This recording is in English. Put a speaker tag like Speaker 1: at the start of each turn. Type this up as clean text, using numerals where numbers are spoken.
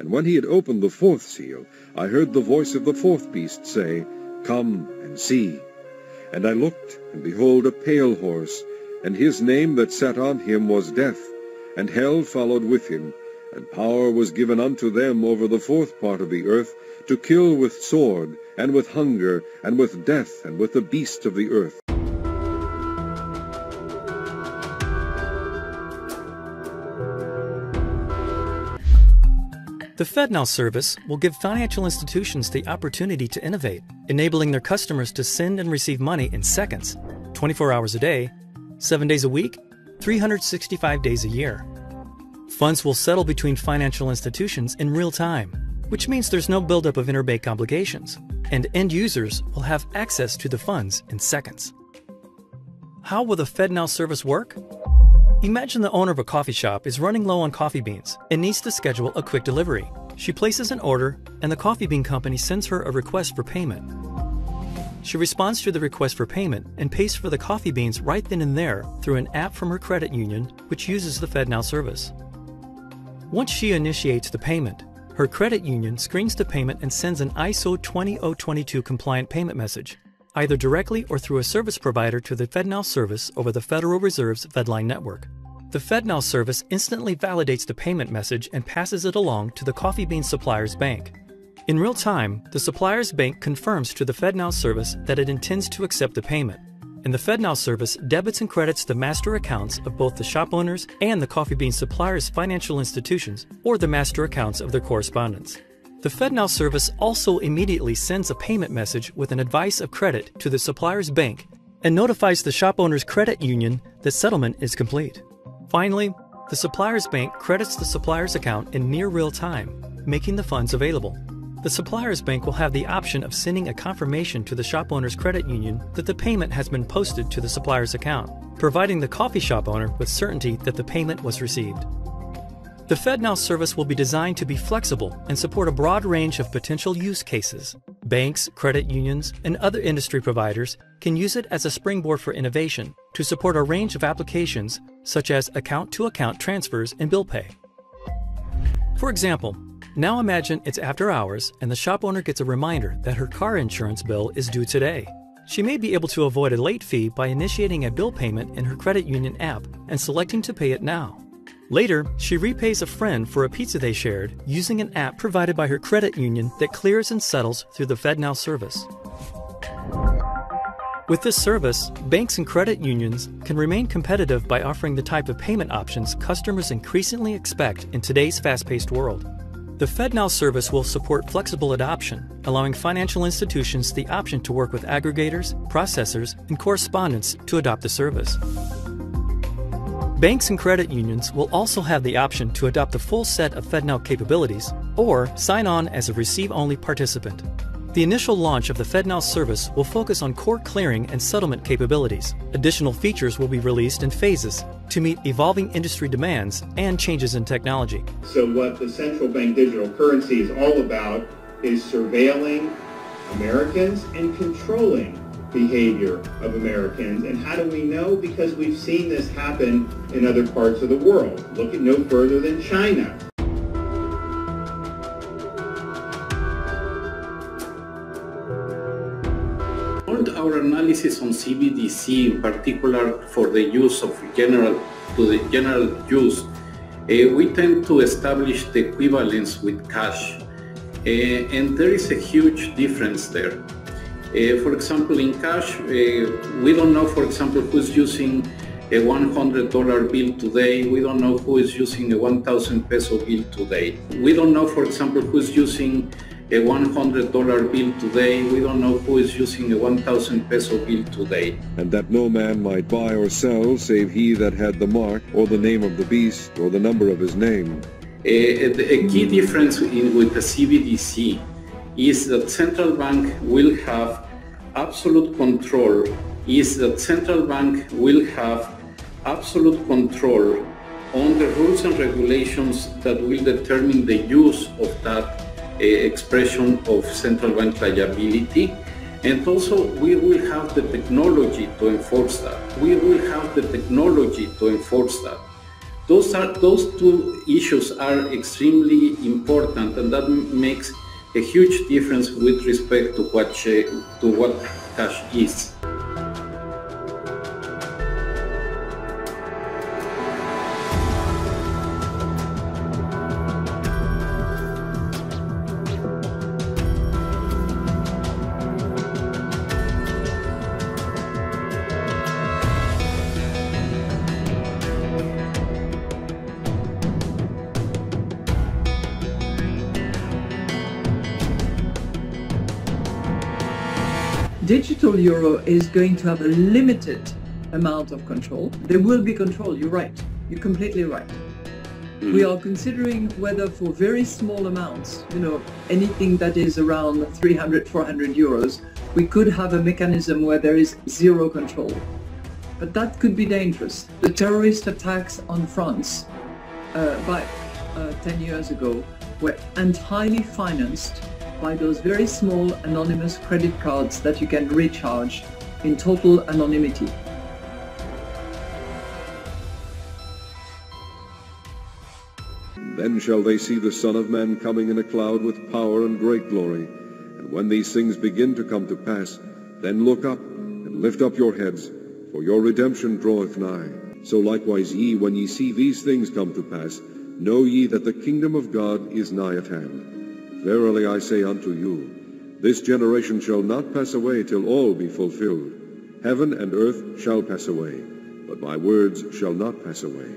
Speaker 1: And when he had opened the fourth seal, I heard the voice of the fourth beast say, Come and see. And I looked, and behold, a pale horse, and his name that sat on him was Death, and hell followed with him, and power was given unto them over the fourth part of the earth, to kill with sword, and with hunger, and with death, and with the beasts of the earth.
Speaker 2: The FedNow service will give financial institutions the opportunity to innovate, enabling their customers to send and receive money in seconds, 24 hours a day, 7 days a week, 365 days a year. Funds will settle between financial institutions in real time, which means there's no buildup of interbank complications, and end users will have access to the funds in seconds. How will the FedNow service work? Imagine the owner of a coffee shop is running low on coffee beans and needs to schedule a quick delivery. She places an order, and the coffee bean company sends her a request for payment. She responds to the request for payment and pays for the coffee beans right then and there through an app from her credit union, which uses the FedNow service. Once she initiates the payment, her credit union screens the payment and sends an ISO 20022 compliant payment message, either directly or through a service provider to the FedNow service over the Federal Reserve's FedLine network. The FedNow service instantly validates the payment message and passes it along to the coffee bean supplier's bank. In real time, the supplier's bank confirms to the FedNow service that it intends to accept the payment, and the FedNow service debits and credits the master accounts of both the shop owners and the coffee bean supplier's financial institutions or the master accounts of their correspondents. The FedNow service also immediately sends a payment message with an advice of credit to the supplier's bank and notifies the shop owner's credit union that settlement is complete. Finally, the supplier's bank credits the supplier's account in near real time, making the funds available. The supplier's bank will have the option of sending a confirmation to the shop owner's credit union that the payment has been posted to the supplier's account, providing the coffee shop owner with certainty that the payment was received. The FedNow service will be designed to be flexible and support a broad range of potential use cases. Banks, credit unions, and other industry providers can use it as a springboard for innovation to support a range of applications such as account-to-account transfers and bill pay. For example, now imagine it's after hours and the shop owner gets a reminder that her car insurance bill is due today. She may be able to avoid a late fee by initiating a bill payment in her credit union app and selecting to pay it now. Later, she repays a friend for a pizza they shared using an app provided by her credit union that clears and settles through the FedNow service. With this service, banks and credit unions can remain competitive by offering the type of payment options customers increasingly expect in today's fast-paced world. The FedNow service will support flexible adoption, allowing financial institutions the option to work with aggregators, processors, and correspondents to adopt the service. Banks and credit unions will also have the option to adopt the full set of FedNow capabilities or sign on as a receive-only participant. The initial launch of the FedNow service will focus on core clearing and settlement capabilities. Additional features will be released in phases to meet evolving industry demands and changes in technology.
Speaker 3: So what the central bank digital currency is all about is surveilling Americans and controlling behavior of Americans. And how do we know? Because we've seen this happen in other parts of the world. Look at no further than China.
Speaker 4: Our analysis on CBDC, in particular for the use of general use, we tend to establish the equivalence with cash, and there is a huge difference there. For example, in cash, we don't know, for example, who's using a $100 bill today. We don't know who is using a 1,000 peso bill today. We don't know, for example, who's using a $100 bill today. We don't know who is using a 1,000 peso bill today.
Speaker 1: And that no man might buy or sell save he that had the mark, or the name of the beast, or the number of his name.
Speaker 4: A key difference with the CBDC is that central bank will have absolute control, on the rules and regulations that will determine the use of that expression of central bank liability. And also we will have the technology to enforce that. Those two issues are extremely important, and that makes a huge difference with respect to what cash is.
Speaker 5: Digital euro is going to have a limited amount of control. There will be control, you're right. You're completely right. We are considering whether for very small amounts, anything that is around 300, 400 euros, we could have a mechanism where there is zero control. But that could be dangerous. The terrorist attacks on France back 10 years ago were entirely financed by those very small anonymous credit cards that you can recharge in total anonymity.
Speaker 1: Then shall they see the Son of Man coming in a cloud with power and great glory. And when these things begin to come to pass, then look up and lift up your heads, for your redemption draweth nigh. So likewise ye, when ye see these things come to pass, know ye that the kingdom of God is nigh at hand. Verily I say unto you, this generation shall not pass away till all be fulfilled. Heaven and earth shall pass away, but my words shall not pass away.